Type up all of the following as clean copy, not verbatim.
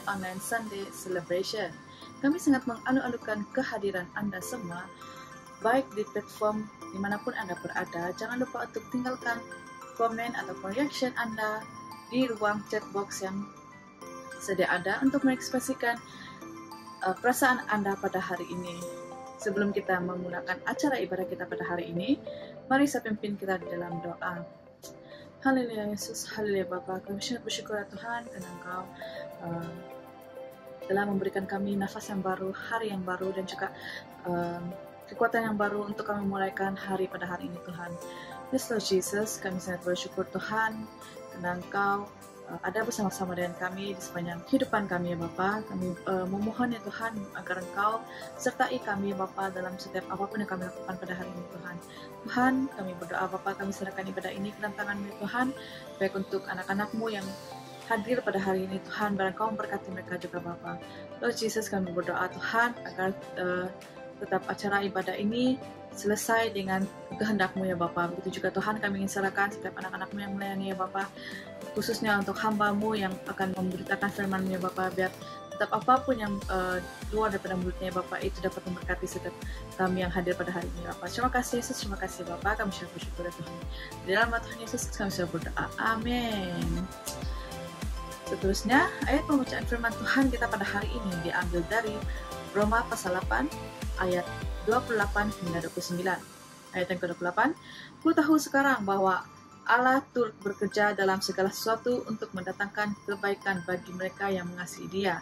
Online Sunday Celebration. Kami sangat mengalu-alukan kehadiran Anda semua, baik di platform dimanapun Anda berada. Jangan lupa untuk tinggalkan komen atau reaction Anda di ruang chat box yang sedia ada untuk mengekspresikan perasaan Anda pada hari ini. Sebelum kita menggunakan acara ibadah kita pada hari ini, mari saya pimpin kita di dalam doa. Haleluya Yesus, haleluya Bapa, kami sangat bersyukur ya Tuhan karena Engkau telah memberikan kami nafas yang baru, hari yang baru, dan juga kekuatan yang baru untuk kami memulaikan hari pada hari ini Tuhan. Yes Lord Jesus, kami sangat bersyukur Tuhan karena Engkau ada bersama-sama dengan kami di sepanjang kehidupan kami ya Bapa. Kami memohon ya Tuhan agar Engkau sertai kami ya Bapa dalam setiap apapun yang kami lakukan pada hari ini Tuhan. Tuhan, kami berdoa Bapa, kami serahkan ibadah ini ke dalam tangan-Mu ya Tuhan, baik untuk anak-anak-Mu yang hadir pada hari ini Tuhan, barang Kau memberkati mereka juga Bapa. Lord Jesus, kami berdoa Tuhan agar tetap acara ibadah ini selesai dengan kehendak-Mu ya Bapa. Begitu juga Tuhan, kami ingin serahkan setiap anak-anak-Mu yang melayani ya Bapa, khususnya untuk hamba-Mu yang akan memberitakan firman-Mu ya Bapa, biar tetap apapun yang keluar daripada mulutnya ya Bapa itu dapat memberkati setiap kami yang hadir pada hari ini Bapa. Terima kasih Yesus, terima kasih Bapa, kami sudah bersyukur ya Tuhan. Di dalam nama Tuhan Yesus kami sudah berdoa, amin. Seterusnya, ayat pembacaan firman Tuhan kita pada hari ini diambil dari Roma pasal 8 ayat 28 hingga 29. Ayat yang ke-28, ku tahu sekarang bahwa Allah turut bekerja dalam segala sesuatu untuk mendatangkan kebaikan bagi mereka yang mengasihi Dia,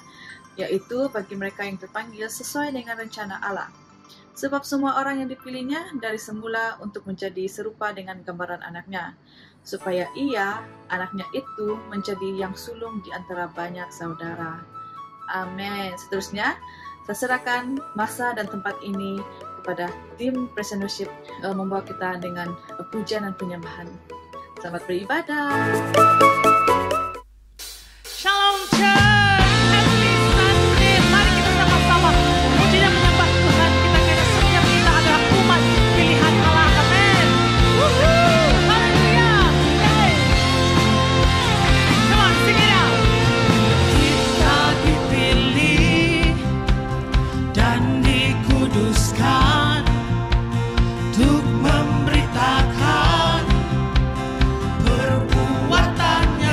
yaitu bagi mereka yang terpanggil sesuai dengan rencana Allah. Sebab semua orang yang dipilihnya dari semula untuk menjadi serupa dengan gambaran anaknya, supaya ia, anaknya itu, menjadi yang sulung di antara banyak saudara. Amin. Seterusnya, saya serahkan masa dan tempat ini kepada tim Present Worship membawa kita dengan pujian dan penyembahan. Selamat beribadah. Shalom Church, every Sunday, mari kita sama-sama memuji dan menyembah Tuhan kita karena setiap kita adalah umat pilihan Allah. Amin. Haleluya. Hey. Come on, sing it out. Kita dipilih dan dikuduskan untuk memberitakan perbuatannya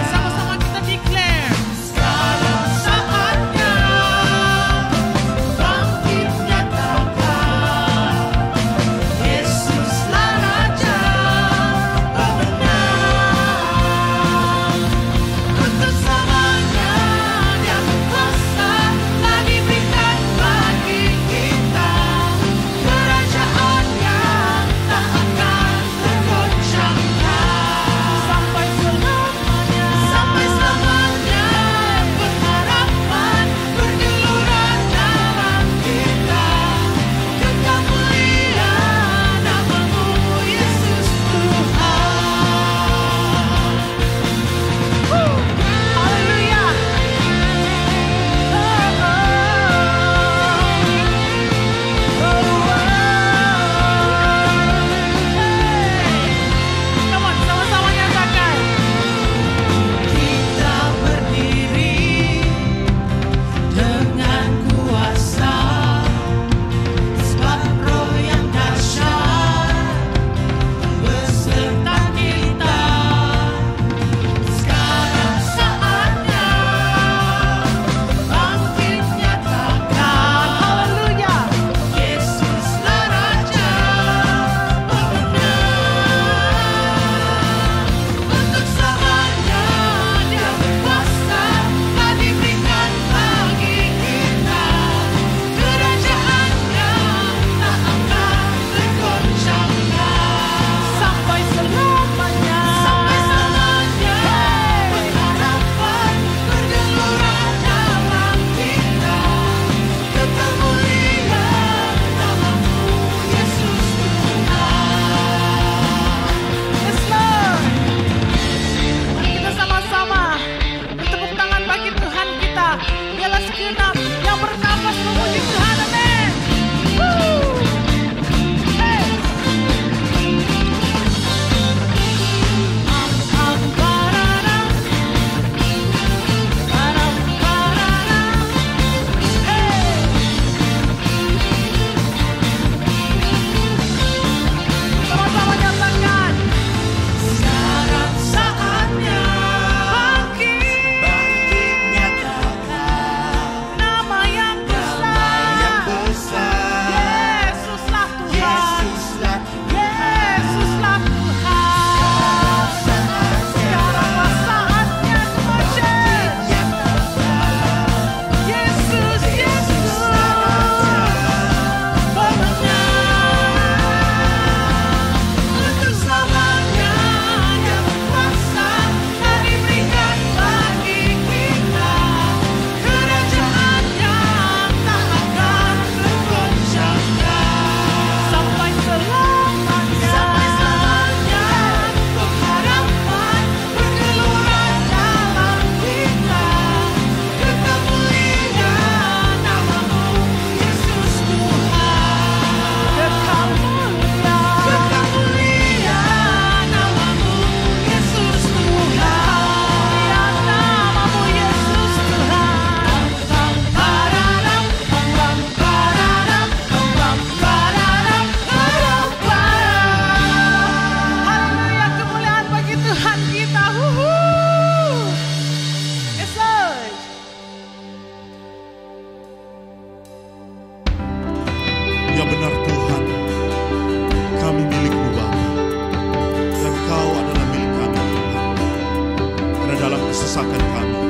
kesesakan kami,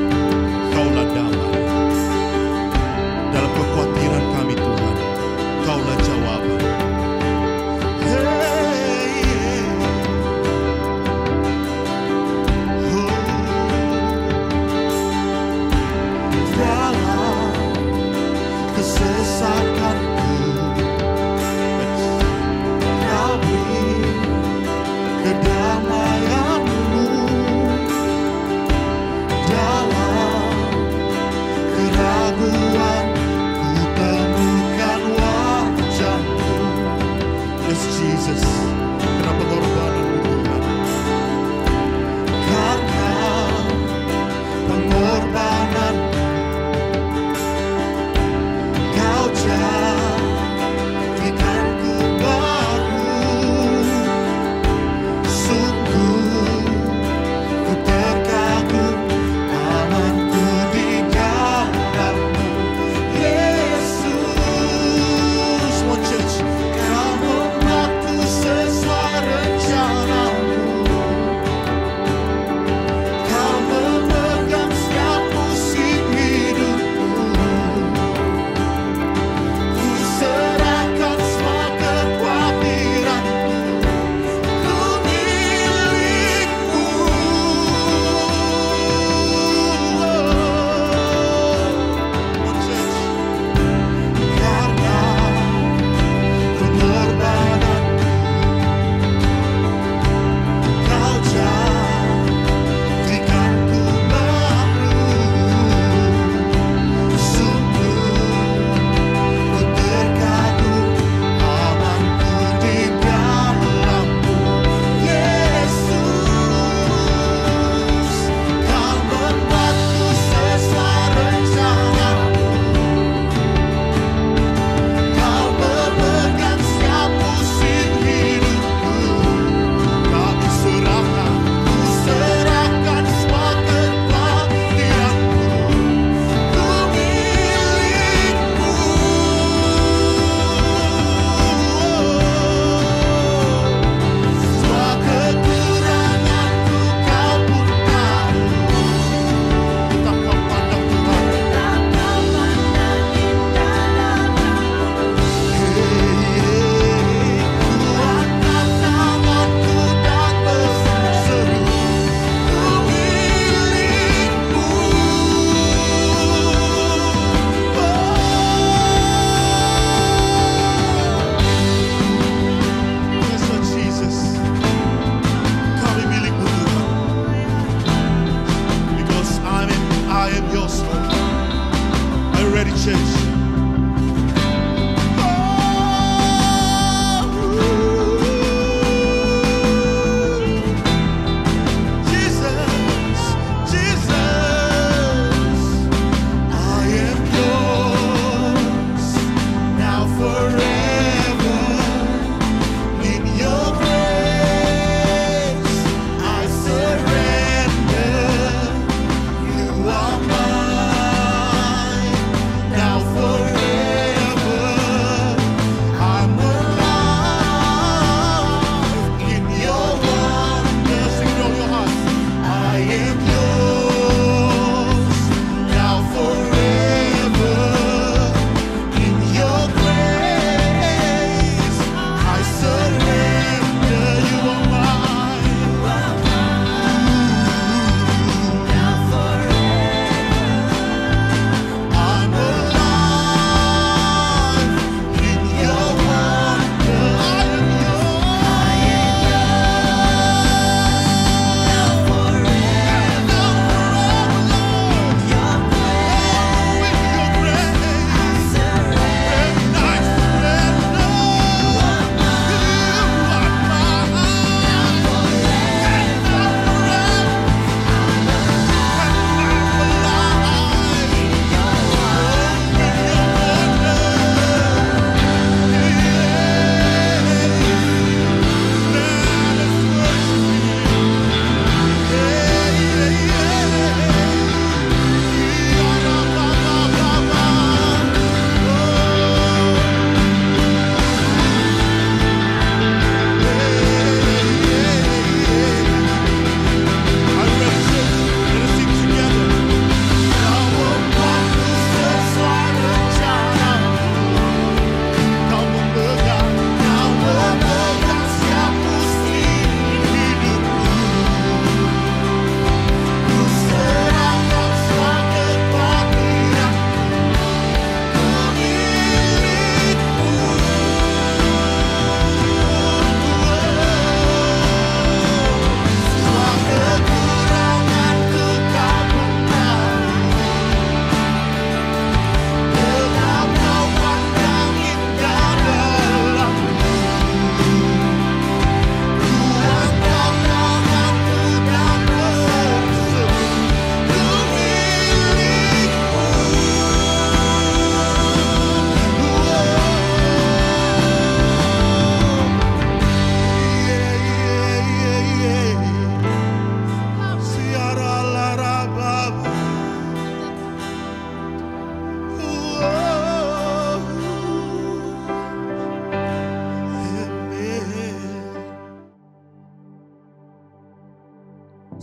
Kaulah damai. Dalam kekhawatiran kami Tuhan, Kaulah jawaban. Dalam kesesakanku, kami kedamaianmu.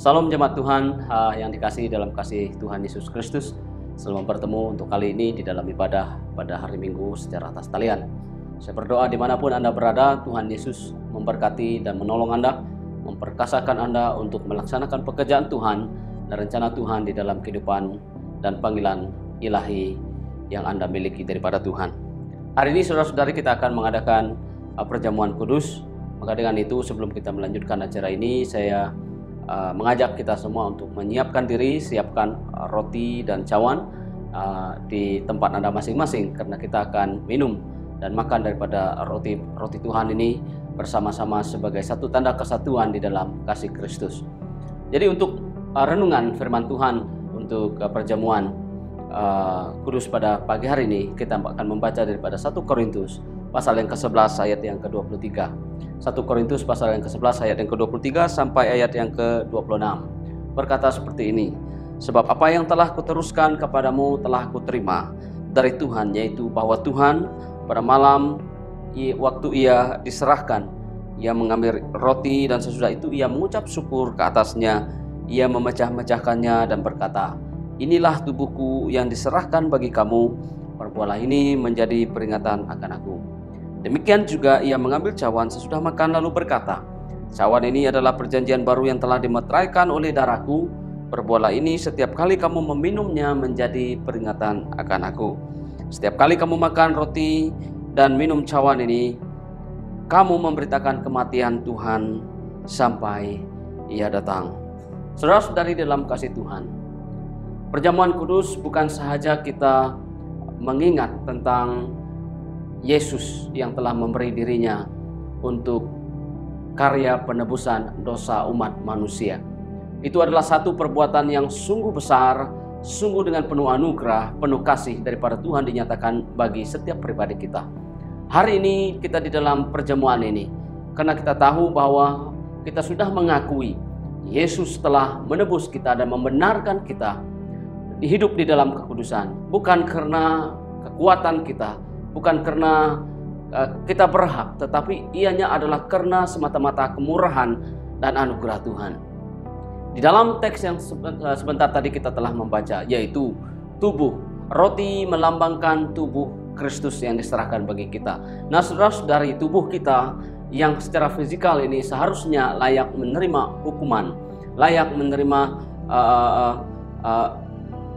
Salam jemaat Tuhan yang dikasihi dalam kasih Tuhan Yesus Kristus. Selamat bertemu untuk kali ini di dalam ibadah pada hari Minggu secara atas talian. Saya berdoa dimanapun Anda berada, Tuhan Yesus memberkati dan menolong Anda, memperkasakan Anda untuk melaksanakan pekerjaan Tuhan dan rencana Tuhan di dalam kehidupan dan panggilan ilahi yang Anda miliki daripada Tuhan. Hari ini saudara-saudari kita akan mengadakan perjamuan kudus. Maka dengan itu sebelum kita melanjutkan acara ini, saya mengajak kita semua untuk menyiapkan diri, siapkan roti dan cawan di tempat Anda masing-masing, karena kita akan minum dan makan daripada roti Tuhan ini bersama-sama sebagai satu tanda kesatuan di dalam kasih Kristus. Jadi untuk renungan firman Tuhan untuk perjamuan kudus pada pagi hari ini, kita akan membaca daripada 1 Korintus pasal yang ke-11 ayat yang ke-23. 1 Korintus pasal yang ke-11 ayat yang ke-23 sampai ayat yang ke-26. Berkata seperti ini, sebab apa yang telah kuteruskan kepadamu telah kuterima dari Tuhan, yaitu bahwa Tuhan pada malam waktu ia diserahkan, ia mengambil roti dan sesudah itu ia mengucap syukur ke atasnya, ia memecah-mecahkannya dan berkata, inilah tubuhku yang diserahkan bagi kamu, perbuatlah ini menjadi peringatan akan aku. Demikian juga ia mengambil cawan sesudah makan lalu berkata, cawan ini adalah perjanjian baru yang telah dimeteraikan oleh darahku, perbuatlah ini setiap kali kamu meminumnya menjadi peringatan akan aku. Setiap kali kamu makan roti dan minum cawan ini, kamu memberitakan kematian Tuhan sampai ia datang. Saudara-saudari dalam kasih Tuhan, perjamuan kudus bukan sahaja kita mengingat tentang Yesus yang telah memberi dirinya untuk karya penebusan dosa umat manusia. Itu adalah satu perbuatan yang sungguh besar, sungguh dengan penuh anugerah, penuh kasih daripada Tuhan dinyatakan bagi setiap pribadi kita. Hari ini kita di dalam perjamuan ini, karena kita tahu bahwa kita sudah mengakui Yesus telah menebus kita dan membenarkan kita hidup di dalam kekudusan, bukan karena kekuatan kita, bukan karena kita berhak, tetapi ianya adalah karena semata-mata kemurahan dan anugerah Tuhan. Di dalam teks yang sebentar tadi kita telah membaca, yaitu tubuh, roti melambangkan tubuh Kristus yang diserahkan bagi kita. Nah saudara-saudari, tubuh kita yang secara fisikal ini seharusnya layak menerima hukuman, layak menerima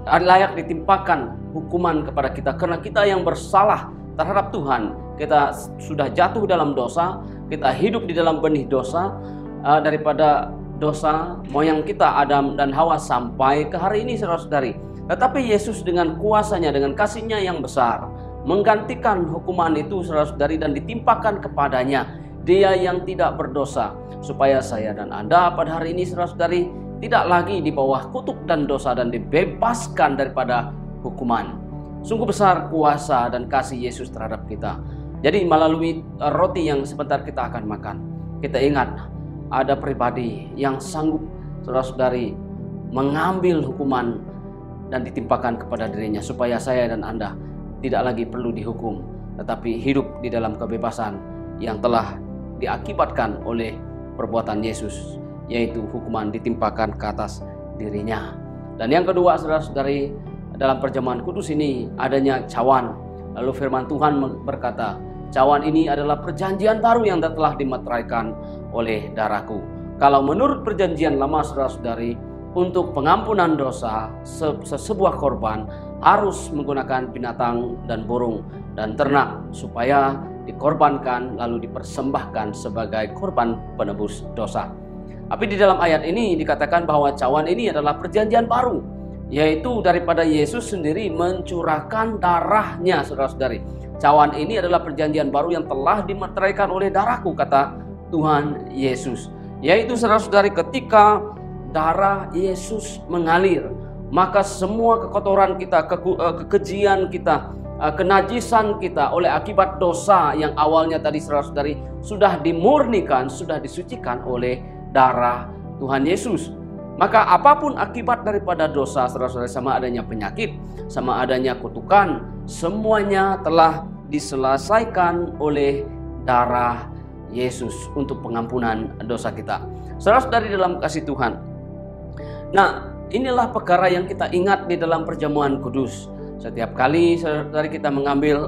layak ditimpakan hukuman kepada kita, karena kita yang bersalah terhadap Tuhan. Kita sudah jatuh dalam dosa, kita hidup di dalam benih dosa, daripada dosa moyang kita Adam dan Hawa sampai ke hari ini saudara-saudari. Tetapi Yesus dengan kuasanya, dengan kasihnya yang besar, menggantikan hukuman itu saudara-saudari dan ditimpakan kepadanya, dia yang tidak berdosa, supaya saya dan Anda pada hari ini saudara-saudari tidak lagi di bawah kutuk dan dosa dan dibebaskan daripada hukuman. Sungguh besar kuasa dan kasih Yesus terhadap kita. Jadi melalui roti yang sebentar kita akan makan, kita ingat ada pribadi yang sanggup saudara-saudari mengambil hukuman dan ditimpakan kepada dirinya, supaya saya dan Anda tidak lagi perlu dihukum, tetapi hidup di dalam kebebasan yang telah diakibatkan oleh perbuatan Yesus, yaitu hukuman ditimpakan ke atas dirinya. Dan yang kedua saudara-saudari, dalam perjamuan kudus ini adanya cawan. Lalu firman Tuhan berkata, cawan ini adalah perjanjian baru yang telah dimeteraikan oleh darahku. Kalau menurut perjanjian lama saudara-saudari, untuk pengampunan dosa sebuah korban harus menggunakan binatang dan burung dan ternak supaya dikorbankan lalu dipersembahkan sebagai korban penebus dosa. Tapi di dalam ayat ini dikatakan bahwa cawan ini adalah perjanjian baru, yaitu daripada Yesus sendiri mencurahkan darahnya saudara-saudari. Cawan ini adalah perjanjian baru yang telah dimeteraikan oleh darahku, kata Tuhan Yesus. Yaitu saudara-saudari, ketika darah Yesus mengalir, maka semua kekotoran kita, kekejian kita, kenajisan kita oleh akibat dosa yang awalnya tadi saudara-saudari sudah dimurnikan, sudah disucikan oleh darah Tuhan Yesus. Maka apapun akibat daripada dosa saudara-saudari, sama adanya penyakit, sama adanya kutukan, semuanya telah diselesaikan oleh darah Yesus untuk pengampunan dosa kita. Saudara-saudari dalam kasih Tuhan, Nah, inilah perkara yang kita ingat di dalam perjamuan kudus. Setiap kali saudara kita mengambil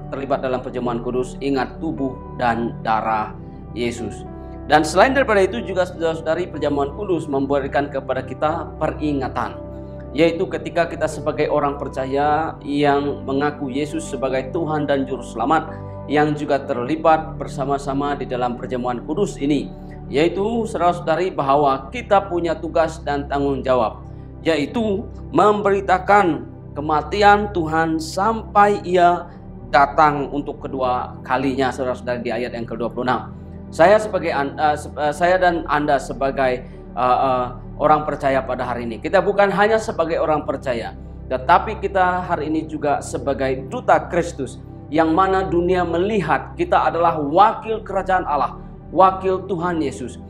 terlibat dalam perjamuan kudus, ingat tubuh dan darah Yesus. Dan selain daripada itu juga saudara-saudari, perjamuan kudus memberikan kepada kita peringatan, yaitu ketika kita sebagai orang percaya yang mengaku Yesus sebagai Tuhan dan Juru Selamat, yang juga terlibat bersama-sama di dalam perjamuan kudus ini, yaitu saudara-saudari bahwa kita punya tugas dan tanggung jawab, yaitu memberitakan kematian Tuhan sampai Ia datang untuk kedua kalinya, saudara-saudari, di ayat yang ke-26. Saya dan Anda sebagai orang percaya pada hari ini, kita bukan hanya sebagai orang percaya, tetapi kita hari ini juga sebagai duta Kristus, yang mana dunia melihat kita adalah wakil kerajaan Allah, wakil Tuhan Yesus,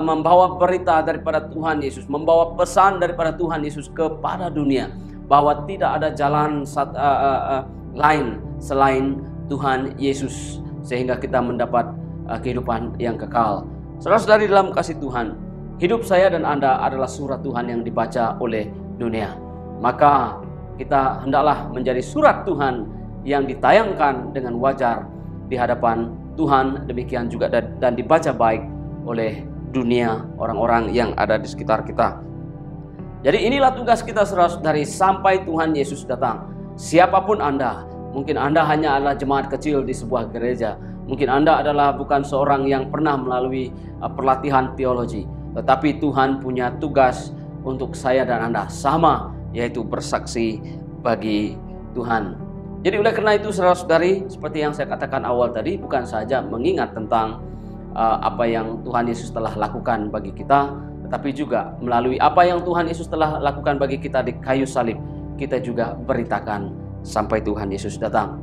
membawa berita daripada Tuhan Yesus, membawa pesan daripada Tuhan Yesus kepada dunia, bahwa tidak ada jalan lain selain Tuhan Yesus, sehingga kita mendapat kehidupan yang kekal. Saudara-saudari dalam kasih Tuhan, hidup saya dan Anda adalah surat Tuhan yang dibaca oleh dunia. Maka kita hendaklah menjadi surat Tuhan yang ditayangkan dengan wajar di hadapan Tuhan, demikian juga dan dibaca baik oleh dunia, orang-orang yang ada di sekitar kita. Jadi inilah tugas kita saudara-saudari sampai Tuhan Yesus datang. Siapapun Anda, mungkin Anda hanya adalah jemaat kecil di sebuah gereja, mungkin Anda adalah bukan seorang yang pernah melalui pelatihan teologi, tetapi Tuhan punya tugas untuk saya dan Anda sama, yaitu bersaksi bagi Tuhan. Jadi oleh karena itu saudara-saudari, seperti yang saya katakan awal tadi, bukan saja mengingat tentang apa yang Tuhan Yesus telah lakukan bagi kita, tetapi juga melalui apa yang Tuhan Yesus telah lakukan bagi kita di kayu salib, kita juga beritakan sampai Tuhan Yesus datang.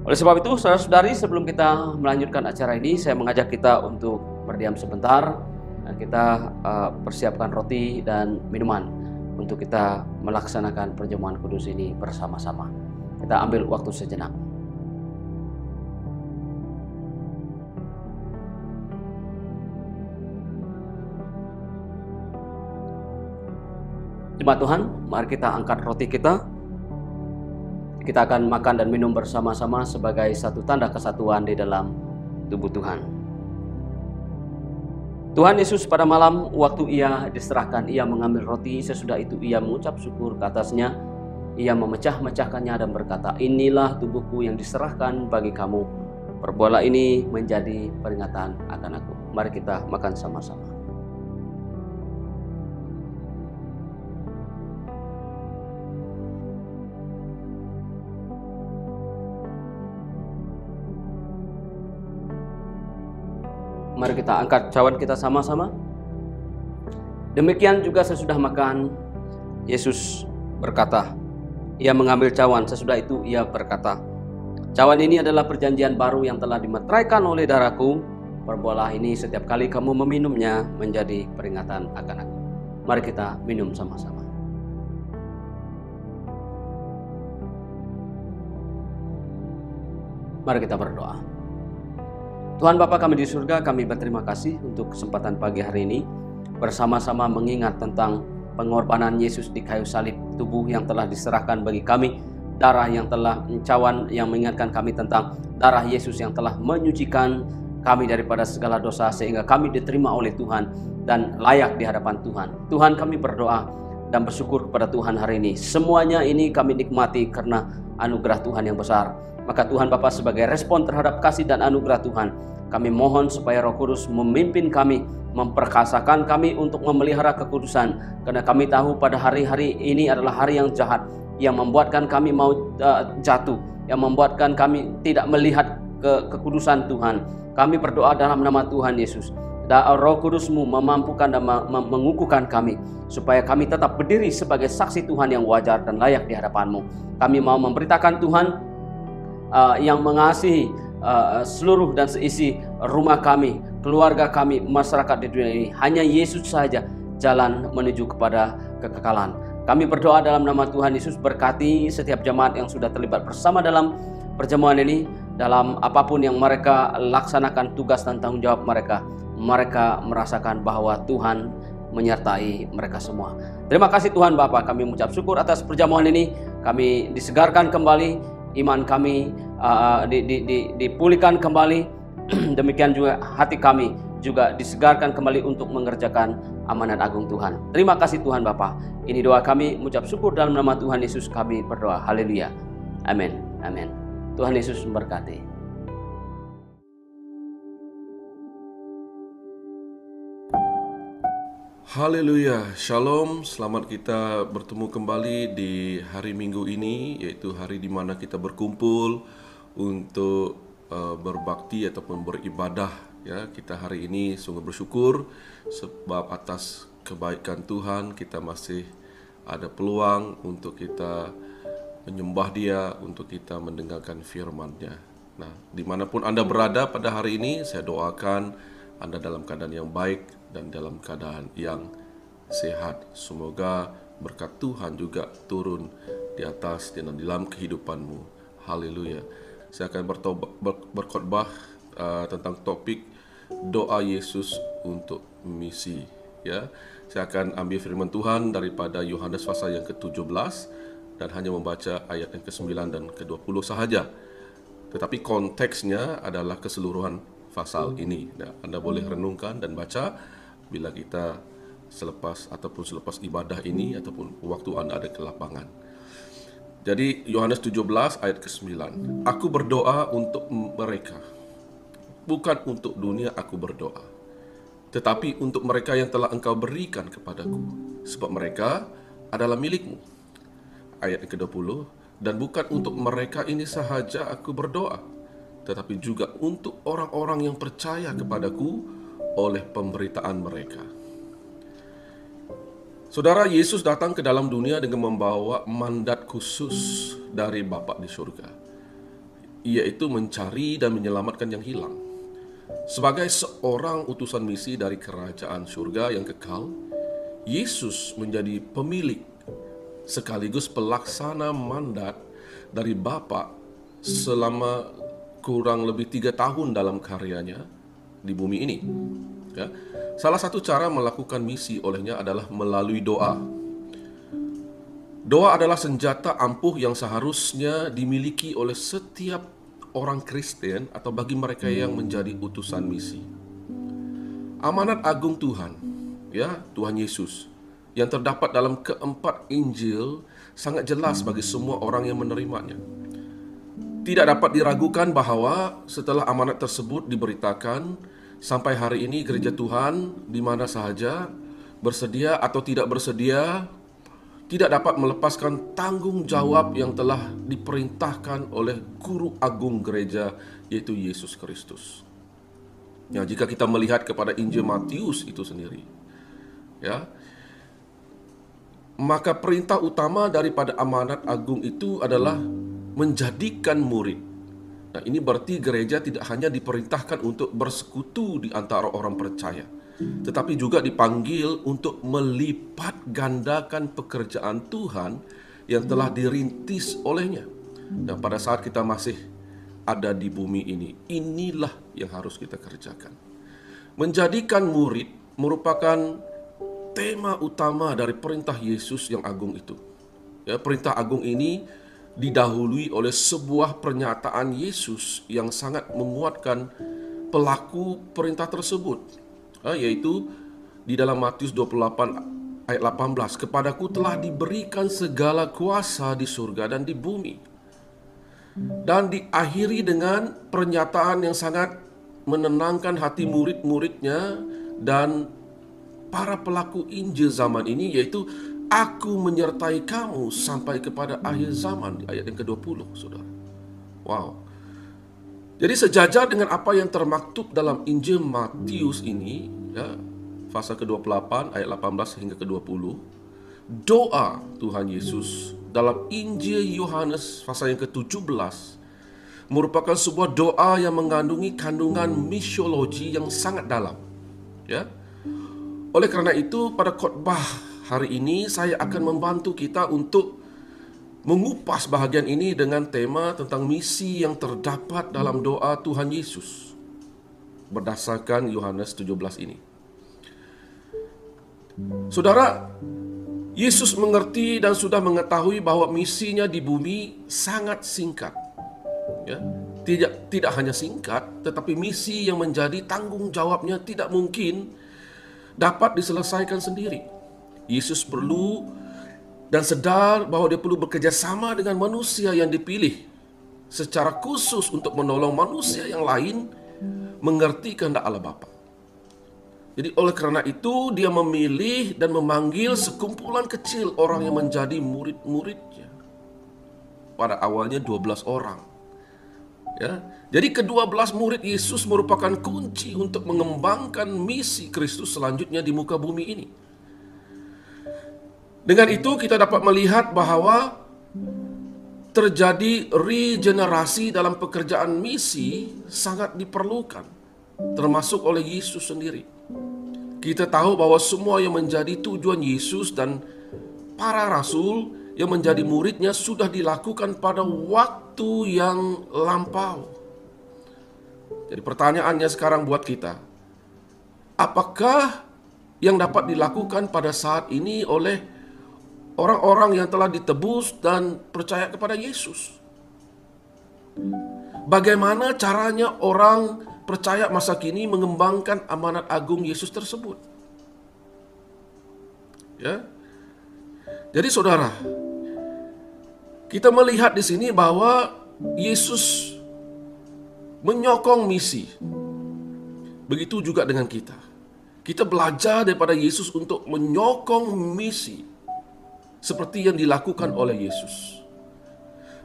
Oleh sebab itu saudara-saudari, sebelum kita melanjutkan acara ini, saya mengajak kita untuk berdiam sebentar. Kita persiapkan roti dan minuman untuk kita melaksanakan perjamuan kudus ini bersama-sama. Kita ambil waktu sejenak. Jemaat Tuhan, mari kita angkat roti kita. Kita akan makan dan minum bersama-sama sebagai satu tanda kesatuan di dalam tubuh Tuhan. Tuhan Yesus pada malam waktu Ia diserahkan, Ia mengambil roti, sesudah itu Ia mengucap syukur ke atasnya, Ia memecah-mecahkannya dan berkata, inilah tubuhku yang diserahkan bagi kamu, perbuatlah ini menjadi peringatan akan aku. Mari kita makan sama-sama. Mari kita angkat cawan kita sama-sama. Demikian juga sesudah makan, Yesus berkata, Ia mengambil cawan, sesudah itu Ia berkata, cawan ini adalah perjanjian baru yang telah dimeteraikan oleh darahku. Perbuatlah ini setiap kali kamu meminumnya menjadi peringatan akan aku. Mari kita minum sama-sama. Mari kita berdoa. Tuhan Bapa kami di surga, kami berterima kasih untuk kesempatan pagi hari ini bersama-sama mengingat tentang pengorbanan Yesus di kayu salib, tubuh yang telah diserahkan bagi kami, darah yang telah cawan yang mengingatkan kami tentang darah Yesus yang telah menyucikan kami daripada segala dosa sehingga kami diterima oleh Tuhan dan layak di hadapan Tuhan. Tuhan, kami berdoa dan bersyukur kepada Tuhan hari ini. Semuanya ini kami nikmati karena anugerah Tuhan yang besar. Maka Tuhan Bapa, sebagai respon terhadap kasih dan anugerah Tuhan, kami mohon supaya Roh Kudus memimpin kami, memperkasakan kami untuk memelihara kekudusan. Karena kami tahu pada hari-hari ini adalah hari yang jahat, yang membuatkan kami mau jatuh, yang membuatkan kami tidak melihat kekudusan Tuhan. Kami berdoa dalam nama Tuhan Yesus, Roh Kudus-Mu memampukan dan mengukuhkan kami, supaya kami tetap berdiri sebagai saksi Tuhan yang wajar dan layak di hadapan-Mu. Kami mau memberitakan Tuhan yang mengasihi seluruh dan seisi rumah kami, keluarga kami, masyarakat di dunia ini. Hanya Yesus saja jalan menuju kepada kekekalan. Kami berdoa dalam nama Tuhan Yesus, berkati setiap jemaat yang sudah terlibat bersama dalam perjamuan ini, dalam apapun yang mereka laksanakan tugas dan tanggung jawab mereka. Mereka merasakan bahwa Tuhan menyertai mereka semua. Terima kasih Tuhan Bapa, kami mengucap syukur atas perjamuan ini. Kami disegarkan kembali, iman kami dipulihkan kembali. Demikian juga hati kami juga disegarkan kembali untuk mengerjakan amanat agung Tuhan. Terima kasih Tuhan Bapa. Ini doa kami, mengucap syukur dalam nama Tuhan Yesus kami berdoa. Haleluya. Amin. Amin. Tuhan Yesus memberkati. Haleluya, Shalom, selamat kita bertemu kembali di hari Minggu ini, yaitu hari di mana kita berkumpul untuk berbakti ataupun beribadah. Ya, kita hari ini sungguh bersyukur sebab atas kebaikan Tuhan kita masih ada peluang untuk kita menyembah Dia, untuk kita mendengarkan firman-Nya. Nah, dimanapun Anda berada pada hari ini, saya doakan Anda dalam keadaan yang baik dan dalam keadaan yang sehat. Semoga berkat Tuhan juga turun di atas dan di dalam kehidupanmu. Haleluya. Saya akan berkhotbah tentang topik doa Yesus untuk misi. Ya, saya akan ambil firman Tuhan daripada Yohanes pasal yang ke-17 dan hanya membaca ayat yang ke-9 dan ke-20 sahaja. Tetapi konteksnya adalah keseluruhan pasal ini. Nah, Anda boleh renungkan dan baca bila kita selepas ibadah ini ataupun waktu Anda ada ke lapangan. Jadi Yohanes 17 ayat ke-9. Aku berdoa untuk mereka. Bukan untuk dunia aku berdoa, tetapi untuk mereka yang telah Engkau berikan kepadaku, sebab mereka adalah milikmu. Ayat ke-20. Dan bukan untuk mereka ini sahaja aku berdoa, tetapi juga untuk orang-orang yang percaya kepadaku oleh pemberitaan mereka. Saudara, Yesus datang ke dalam dunia dengan membawa mandat khusus dari Bapa di surga, yaitu mencari dan menyelamatkan yang hilang. Sebagai seorang utusan misi dari kerajaan surga yang kekal, Yesus menjadi pemilik sekaligus pelaksana mandat dari Bapa selama kurang lebih 3 tahun dalam karyanya di bumi ini. Ya. Salah satu cara melakukan misi olehnya adalah melalui doa. Doa adalah senjata ampuh yang seharusnya dimiliki oleh setiap orang Kristen atau bagi mereka yang menjadi utusan misi. Amanat agung Tuhan, ya, Tuhan Yesus, yang terdapat dalam keempat Injil sangat jelas bagi semua orang yang menerimanya. Tidak dapat diragukan bahwa setelah amanat tersebut diberitakan, sampai hari ini gereja Tuhan di mana sahaja, bersedia atau tidak bersedia, tidak dapat melepaskan tanggung jawab yang telah diperintahkan oleh Guru Agung Gereja, yaitu Yesus Kristus. Ya, jika kita melihat kepada Injil Matius itu sendiri, ya, maka perintah utama daripada amanat agung itu adalah menjadikan murid. Nah, ini berarti gereja tidak hanya diperintahkan untuk bersekutu di antara orang percaya, tetapi juga dipanggil untuk melipat gandakan pekerjaan Tuhan yang telah dirintis olehnya. Dan pada saat kita masih ada di bumi ini, inilah yang harus kita kerjakan. Menjadikan murid merupakan tema utama dari perintah Yesus yang agung itu. Ya, perintah agung ini didahului oleh sebuah pernyataan Yesus yang sangat menguatkan pelaku perintah tersebut, yaitu di dalam Matius 28 ayat 18, kepadaku telah diberikan segala kuasa di surga dan di bumi. Dan diakhiri dengan pernyataan yang sangat menenangkan hati murid-muridnya dan para pelaku Injil zaman ini, yaitu aku menyertai kamu sampai kepada akhir zaman, di ayat yang ke-20, saudara. Wow. Jadi sejajar dengan apa yang termaktub dalam Injil Matius ini, ya, pasal ke-28 ayat 18 hingga ke-20, doa Tuhan Yesus dalam Injil Yohanes pasal yang ke-17 merupakan sebuah doa yang mengandungi kandungan misiologi yang sangat dalam. Ya. Oleh karena itu, pada khotbah hari ini saya akan membantu kita untuk mengupas bahagian ini dengan tema tentang misi yang terdapat dalam doa Tuhan Yesus berdasarkan Yohanes 17 ini. Saudara, Yesus mengerti dan sudah mengetahui bahwa misinya di bumi sangat singkat. Ya, tidak hanya singkat, tetapi misi yang menjadi tanggung jawabnya tidak mungkin dapat diselesaikan sendiri. Yesus perlu dan sadar bahwa dia perlu bekerja sama dengan manusia yang dipilih secara khusus untuk menolong manusia yang lain mengerti kehendak Allah Bapa. Jadi oleh karena itu dia memilih dan memanggil sekumpulan kecil orang yang menjadi murid-muridnya. Pada awalnya 12 orang. Ya. Jadi ke-12 murid Yesus merupakan kunci untuk mengembangkan misi Kristus selanjutnya di muka bumi ini. Dengan itu kita dapat melihat bahwa terjadi regenerasi dalam pekerjaan misi sangat diperlukan, termasuk oleh Yesus sendiri. Kita tahu bahwa semua yang menjadi tujuan Yesus dan para rasul yang menjadi muridnya sudah dilakukan pada waktu yang lampau. Jadi pertanyaannya sekarang buat kita, apakah yang dapat dilakukan pada saat ini oleh orang-orang yang telah ditebus dan percaya kepada Yesus? Bagaimana caranya orang percaya masa kini mengembangkan amanat agung Yesus tersebut? Ya. Jadi saudara, kita melihat di sini bahwa Yesus menyokong misi. Begitu juga dengan kita. Kita belajar daripada Yesus untuk menyokong misi seperti yang dilakukan oleh Yesus.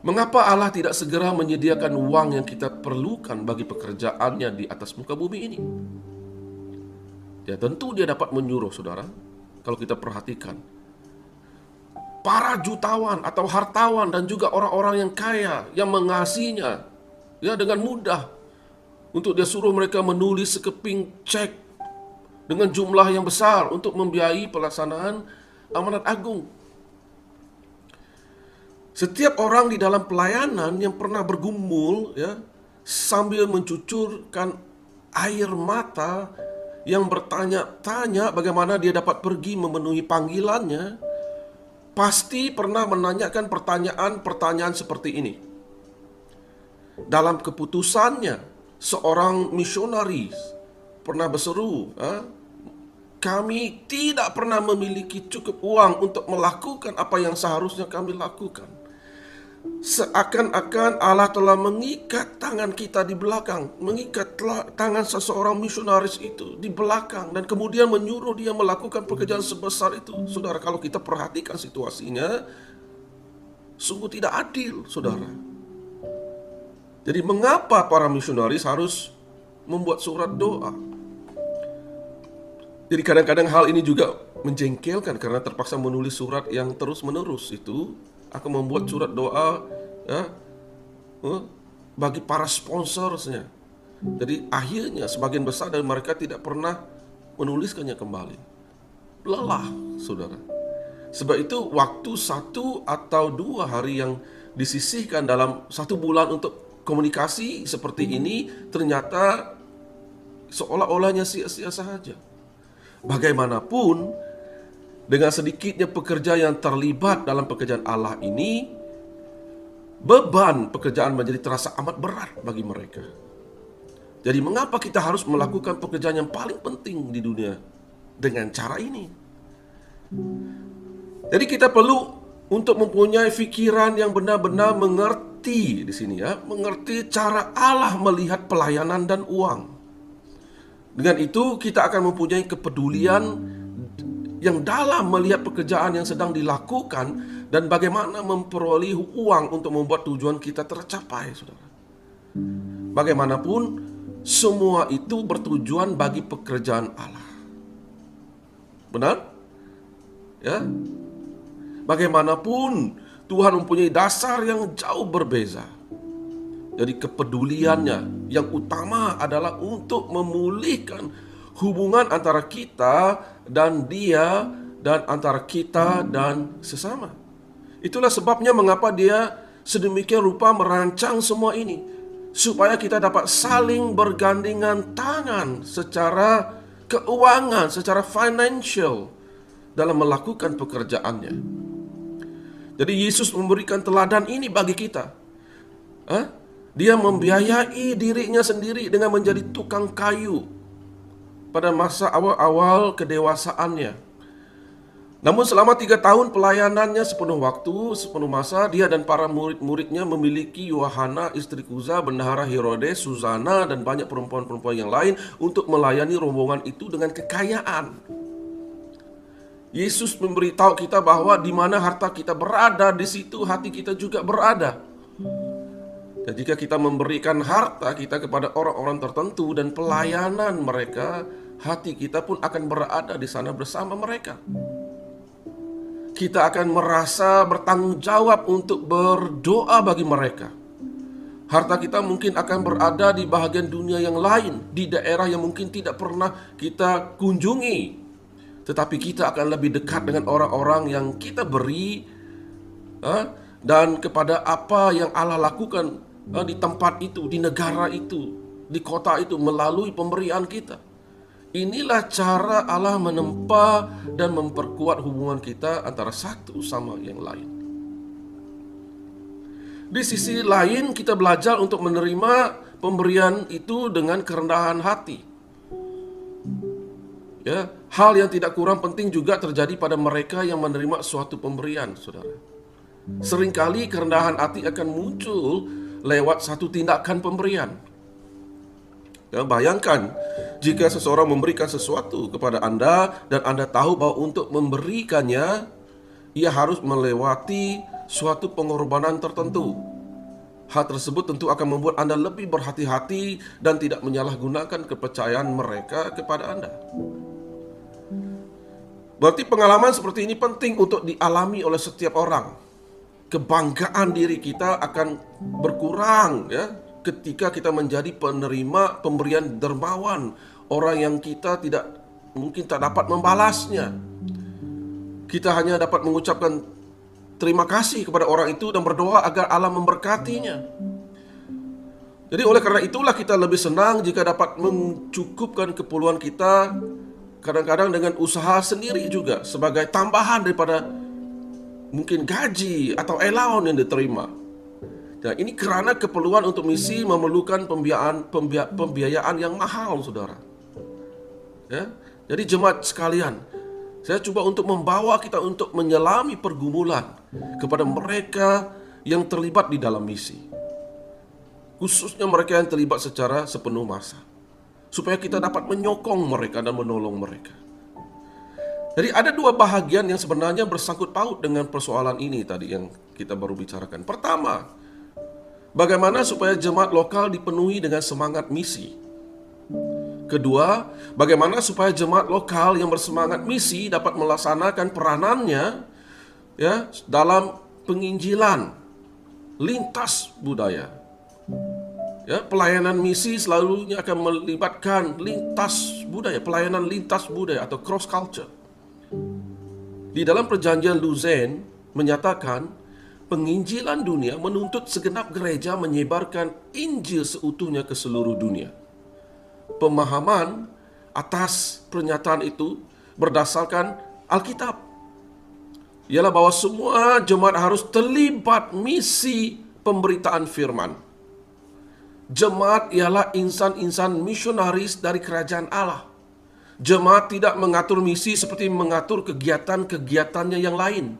Mengapa Allah tidak segera menyediakan uang yang kita perlukan bagi pekerjaannya di atas muka bumi ini? Ya tentu dia dapat menyuruh, saudara. Kalau kita perhatikan, para jutawan atau hartawan dan juga orang-orang yang kaya yang mengasihinya, ya dengan mudah untuk dia suruh mereka menulis sekeping cek dengan jumlah yang besar untuk membiayai pelaksanaan amanat agung. Setiap orang di dalam pelayanan yang pernah bergumul ya sambil mencucurkan air mata yang bertanya-tanya bagaimana dia dapat pergi memenuhi panggilannya, pasti pernah menanyakan pertanyaan-pertanyaan seperti ini. Dalam keputusannya, seorang misionaris pernah berseru, kami tidak pernah memiliki cukup uang untuk melakukan apa yang seharusnya kami lakukan. Seakan-akan Allah telah mengikat tangan kita di belakang, mengikat tangan seseorang misionaris itu di belakang, dan kemudian menyuruh dia melakukan pekerjaan sebesar itu. Saudara, kalau kita perhatikan situasinya, sungguh tidak adil, saudara. Jadi mengapa para misionaris harus membuat surat doa? Jadi kadang-kadang hal ini juga menjengkelkan karena terpaksa menulis surat yang terus-menerus itu akan membuat surat doa ya, bagi para sponsorsnya. Jadi akhirnya sebagian besar dari mereka tidak pernah menuliskannya kembali. Lelah, saudara. Sebab itu waktu 1 atau 2 hari yang disisihkan dalam 1 bulan untuk komunikasi seperti ini ternyata seolah-olahnya sia-sia saja. Bagaimanapun, dengan sedikitnya pekerja yang terlibat dalam pekerjaan Allah ini, beban pekerjaan menjadi terasa amat berat bagi mereka. Jadi mengapa kita harus melakukan pekerjaan yang paling penting di dunia dengan cara ini? Jadi kita perlu untuk mempunyai pikiran yang benar-benar mengerti di sini ya, mengerti cara Allah melihat pelayanan dan uang. Dengan itu kita akan mempunyai kepedulian yang dalam melihat pekerjaan yang sedang dilakukan dan bagaimana memperoleh uang untuk membuat tujuan kita tercapai, saudara. Bagaimanapun, semua itu bertujuan bagi pekerjaan Allah. Benar? Ya. Bagaimanapun, Tuhan mempunyai dasar yang jauh berbeza. Jadi kepeduliannya yang utama adalah untuk memulihkan hubungan antara kita dan dia dan antara kita dan sesama. Itulah sebabnya mengapa dia sedemikian rupa merancang semua ini, supaya kita dapat saling bergandengan tangan secara keuangan, secara financial, dalam melakukan pekerjaannya. Jadi Yesus memberikan teladan ini bagi kita. Dia membiayai dirinya sendiri dengan menjadi tukang kayu pada masa awal-awal kedewasaannya. Namun selama 3 tahun pelayanannya sepenuh waktu, sepenuh masa, dia dan para murid-muridnya memiliki Yohana, istri Kuza, bendahara Herodes, Susana, dan banyak perempuan-perempuan yang lain untuk melayani rombongan itu dengan kekayaan. Yesus memberitahu kita bahwa di mana harta kita berada, di situ hati kita juga berada. Dan jika kita memberikan harta kita kepada orang-orang tertentu dan pelayanan mereka, hati kita pun akan berada di sana bersama mereka. Kita akan merasa bertanggung jawab untuk berdoa bagi mereka. Harta kita mungkin akan berada di bahagian dunia yang lain, di daerah yang mungkin tidak pernah kita kunjungi. Tetapi kita akan lebih dekat dengan orang-orang yang kita beri, dan kepada apa yang Allah lakukan di tempat itu, di negara itu, di kota itu melalui pemberian kita. Inilah cara Allah menempa dan memperkuat hubungan kita antara satu sama yang lain. Di sisi lain kita belajar untuk menerima pemberian itu dengan kerendahan hati. Ya, hal yang tidak kurang penting juga terjadi pada mereka yang menerima suatu pemberian, saudara. Seringkali kerendahan hati akan muncul lewat satu tindakan pemberian. Ya, bayangkan jika seseorang memberikan sesuatu kepada Anda dan Anda tahu bahwa untuk memberikannya ia harus melewati suatu pengorbanan tertentu. Hal tersebut tentu akan membuat Anda lebih berhati-hati dan tidak menyalahgunakan kepercayaan mereka kepada Anda. Berarti pengalaman seperti ini penting untuk dialami oleh setiap orang. Kebanggaan diri kita akan berkurang, ya, ketika kita menjadi penerima pemberian dermawan, orang yang kita mungkin tak dapat membalasnya. Kita hanya dapat mengucapkan terima kasih kepada orang itu dan berdoa agar Allah memberkatinya. Jadi oleh karena itulah kita lebih senang jika dapat mencukupkan keperluan kita, kadang-kadang dengan usaha sendiri juga, sebagai tambahan daripada mungkin gaji atau allowance yang diterima. Nah, ini karena keperluan untuk misi memerlukan pembiayaan yang mahal, saudara. Ya, jadi jemaat sekalian, saya coba untuk membawa kita untuk menyelami pergumulan kepada mereka yang terlibat di dalam misi, khususnya mereka yang terlibat secara sepenuh masa, supaya kita dapat menyokong mereka dan menolong mereka. Jadi ada 2 bahagian yang sebenarnya bersangkut paut dengan persoalan ini tadi yang kita baru bicarakan. Pertama, bagaimana supaya jemaat lokal dipenuhi dengan semangat misi. Kedua, bagaimana supaya jemaat lokal yang bersemangat misi dapat melaksanakan peranannya, ya, dalam penginjilan lintas budaya. Ya, pelayanan misi selalunya akan melibatkan lintas budaya, pelayanan lintas budaya atau cross culture. Di dalam perjanjian Lausanne menyatakan penginjilan dunia menuntut segenap gereja menyebarkan Injil seutuhnya ke seluruh dunia. Pemahaman atas pernyataan itu berdasarkan Alkitab ialah bahwa semua jemaat harus terlibat misi pemberitaan firman. Jemaat ialah insan-insan misionaris dari kerajaan Allah. Jemaat tidak mengatur misi seperti mengatur kegiatan-kegiatannya yang lain.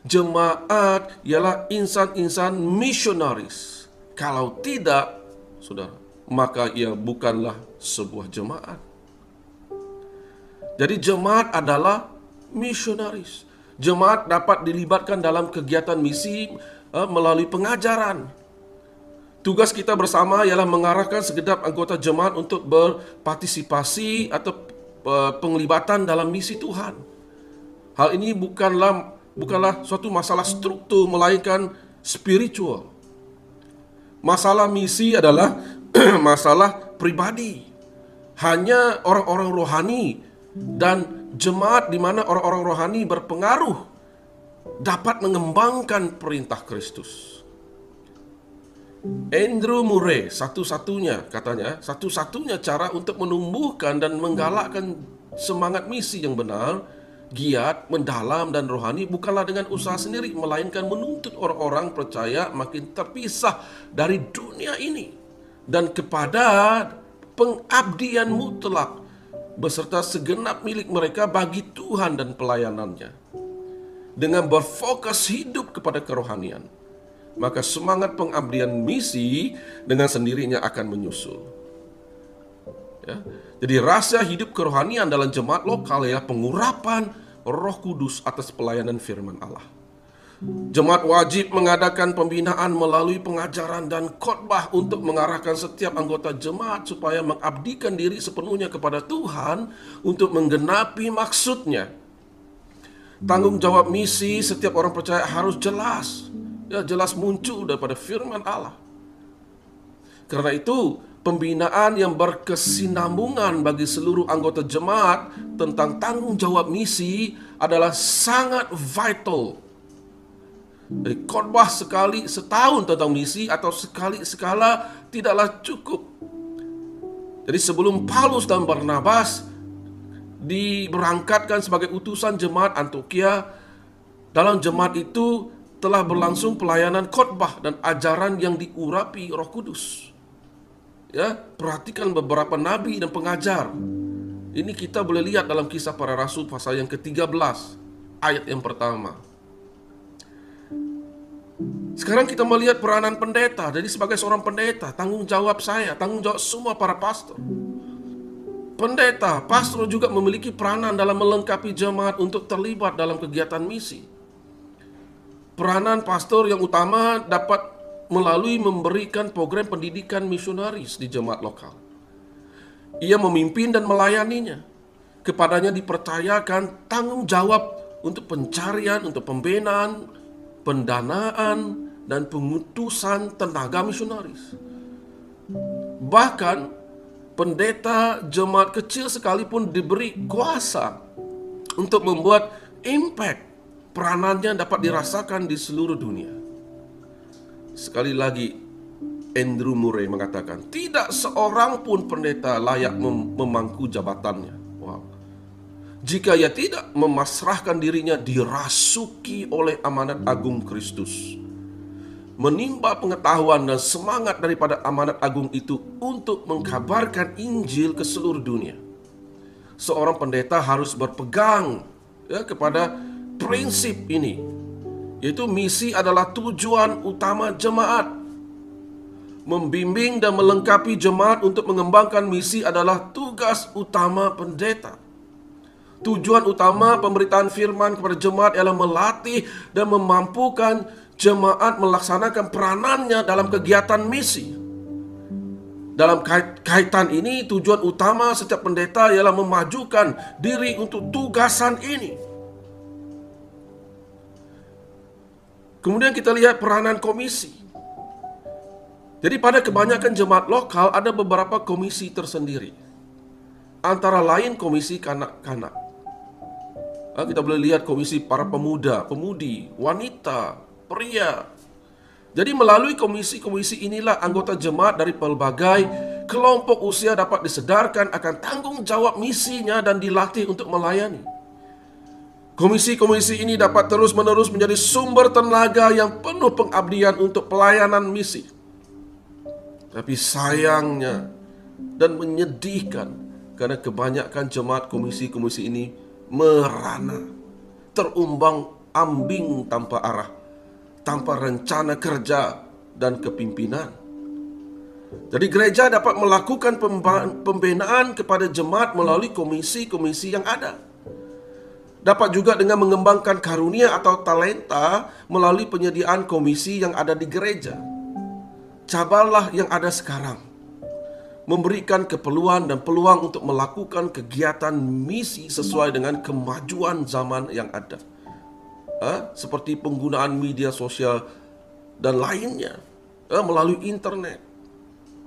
Jemaat ialah insan-insan misionaris. Kalau tidak, saudara, maka ia bukanlah sebuah jemaat. Jadi jemaat adalah misionaris. Jemaat dapat dilibatkan dalam kegiatan misi melalui pengajaran. Tugas kita bersama ialah mengarahkan segenap anggota jemaat untuk berpartisipasi atau penglibatan dalam misi Tuhan. Hal ini bukanlah suatu masalah struktur, melainkan spiritual. Masalah misi adalah masalah pribadi. Hanya orang-orang rohani dan jemaat di mana orang-orang rohani berpengaruh dapat mengembangkan perintah Kristus. Andrew Murray satu-satunya cara untuk menumbuhkan dan menggalakkan semangat misi yang benar giat, mendalam dan rohani bukanlah dengan usaha sendiri, melainkan menuntut orang-orang percaya makin terpisah dari dunia ini dan kepada pengabdian mutlak beserta segenap milik mereka bagi Tuhan dan pelayanannya. Dengan berfokus hidup kepada kerohanian, maka semangat pengabdian misi dengan sendirinya akan menyusul. Ya. Jadi rahasia hidup kerohanian dalam jemaat lokal ya pengurapan Roh Kudus atas pelayanan firman Allah. Jemaat wajib mengadakan pembinaan melalui pengajaran dan khotbah untuk mengarahkan setiap anggota jemaat supaya mengabdikan diri sepenuhnya kepada Tuhan untuk menggenapi maksudnya. Tanggung jawab misi setiap orang percaya harus jelas, ya jelas muncul daripada firman Allah. Karena itu, pembinaan yang berkesinambungan bagi seluruh anggota jemaat tentang tanggung jawab misi adalah sangat vital. Jadi khotbah sekali setahun tentang misi atau sekali sekala tidaklah cukup. Jadi sebelum Paulus dan Barnabas diberangkatkan sebagai utusan jemaat Antiokhia, dalam jemaat itu telah berlangsung pelayanan khotbah dan ajaran yang diurapi Roh Kudus. Ya, perhatikan beberapa nabi dan pengajar. Ini kita boleh lihat dalam Kisah Para Rasul pasal yang ke-13 ayat yang pertama. Sekarang kita melihat peranan pendeta. Jadi sebagai seorang pendeta, tanggung jawab saya, tanggung jawab semua para pastor. Pendeta, pastor juga memiliki peranan dalam melengkapi jemaat untuk terlibat dalam kegiatan misi. Peranan pastor yang utama dapat melalui memberikan program pendidikan misionaris di jemaat lokal. Ia memimpin dan melayaninya. Kepadanya dipercayakan tanggung jawab untuk pencarian, untuk pembinaan, pendanaan, dan pengutusan tenaga misionaris. Bahkan pendeta jemaat kecil sekalipun diberi kuasa untuk membuat impact. Peranannya dapat dirasakan di seluruh dunia. Sekali lagi, Andrew Murray mengatakan, tidak seorang pun pendeta layak memangku jabatannya. Wow. Jika ia tidak memasrahkan dirinya dirasuki oleh amanat agung Kristus, menimba pengetahuan dan semangat daripada amanat agung itu untuk mengkabarkan Injil ke seluruh dunia. Seorang pendeta harus berpegang kepada prinsip ini, yaitu misi adalah tujuan utama jemaat. Membimbing dan melengkapi jemaat untuk mengembangkan misi adalah tugas utama pendeta. Tujuan utama pemberitaan firman kepada jemaat ialah melatih dan memampukan jemaat melaksanakan peranannya dalam kegiatan misi. Dalam kaitan ini, tujuan utama setiap pendeta ialah memajukan diri untuk tugasan ini. Kemudian kita lihat peranan komisi. Jadi pada kebanyakan jemaat lokal ada beberapa komisi tersendiri. Antara lain komisi kanak-kanak. Kita boleh lihat komisi para pemuda, pemudi, wanita, pria. Jadi melalui komisi-komisi inilah anggota jemaat dari pelbagai kelompok usia dapat disedarkan akan tanggung jawab misinya dan dilatih untuk melayani. Komisi-komisi ini dapat terus-menerus menjadi sumber tenaga yang penuh pengabdian untuk pelayanan misi. Tapi sayangnya dan menyedihkan, karena kebanyakan jemaat komisi-komisi ini merana, terumbang-ambing tanpa arah, tanpa rencana kerja dan kepimpinan. Jadi gereja dapat melakukan pembinaan kepada jemaat melalui komisi-komisi yang ada. Dapat juga dengan mengembangkan karunia atau talenta melalui penyediaan komisi yang ada di gereja. Cabarlah yang ada sekarang, memberikan keperluan dan peluang untuk melakukan kegiatan misi sesuai dengan kemajuan zaman yang ada. Seperti penggunaan media sosial dan lainnya, melalui internet.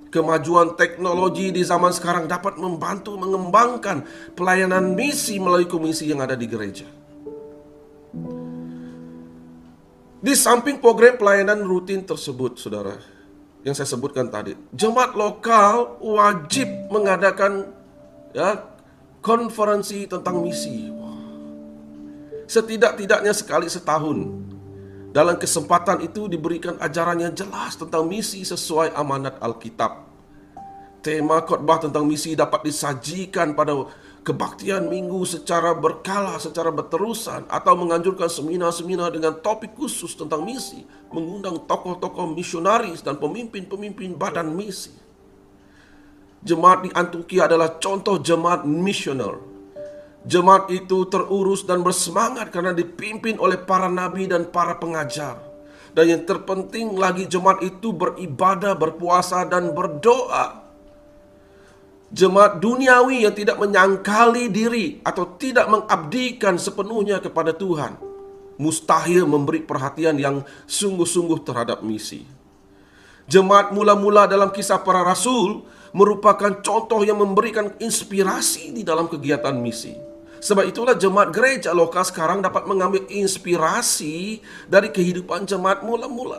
Kemajuan teknologi di zaman sekarang dapat membantu mengembangkan pelayanan misi melalui komisi yang ada di gereja. Di samping program pelayanan rutin tersebut, saudara, yang saya sebutkan tadi, jemaat lokal wajib mengadakan konferensi tentang misi. setidak-tidaknya sekali setahun. Dalam kesempatan itu diberikan ajaran yang jelas tentang misi sesuai amanat Alkitab. Tema khotbah tentang misi dapat disajikan pada kebaktian minggu secara berkala, secara berterusan, atau menganjurkan seminar-seminar dengan topik khusus tentang misi, mengundang tokoh-tokoh misionaris dan pemimpin-pemimpin badan misi. Jemaat di Antioquia adalah contoh jemaat misioner. Jemaat itu terurus dan bersemangat karena dipimpin oleh para nabi dan para pengajar. Dan yang terpenting lagi, jemaat itu beribadah, berpuasa, dan berdoa. Jemaat duniawi yang tidak menyangkali diri atau tidak mengabdikan sepenuhnya kepada Tuhan mustahil memberi perhatian yang sungguh-sungguh terhadap misi. Jemaat mula-mula dalam Kisah Para Rasul merupakan contoh yang memberikan inspirasi di dalam kegiatan misi. Sebab itulah jemaat gereja lokal sekarang dapat mengambil inspirasi dari kehidupan jemaat mula-mula.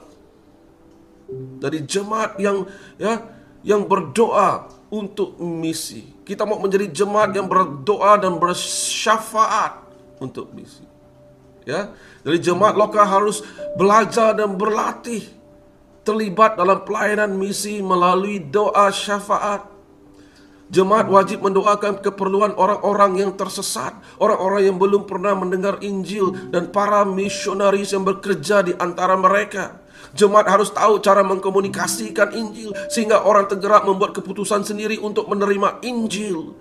Dari jemaat yang berdoa untuk misi. Kita mau menjadi jemaat yang berdoa dan bersyafaat untuk misi. Ya, dari jemaat lokal harus belajar dan berlatih terlibat dalam pelayanan misi melalui doa syafaat. Jemaat wajib mendoakan keperluan orang-orang yang tersesat, orang-orang yang belum pernah mendengar Injil, dan para misionaris yang bekerja di antara mereka. Jemaat harus tahu cara mengkomunikasikan Injil sehingga orang tergerak membuat keputusan sendiri untuk menerima Injil.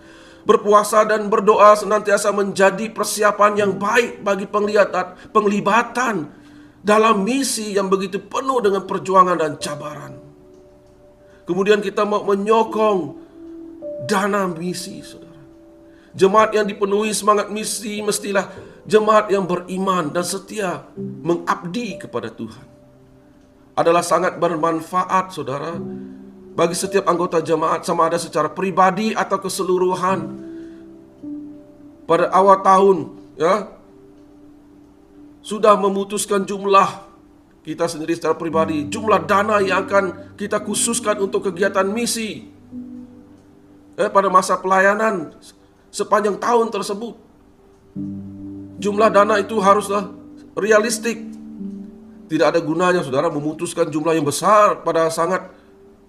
Berpuasa dan berdoa senantiasa menjadi persiapan yang baik bagi penglibatan dalam misi yang begitu penuh dengan perjuangan dan cabaran. Kemudian kita mau menyokong dana misi, saudara. Jemaat yang dipenuhi semangat misi mestilah jemaat yang beriman dan setia mengabdi kepada Tuhan. Adalah sangat bermanfaat, saudara, bagi setiap anggota jemaat, sama ada secara pribadi atau keseluruhan. Pada awal tahun, sudah memutuskan jumlah kita sendiri secara pribadi, jumlah dana yang akan kita khususkan untuk kegiatan misi pada masa pelayanan sepanjang tahun tersebut. Jumlah dana itu haruslah realistik. Tidak ada gunanya saudara memutuskan jumlah yang besar pada sangat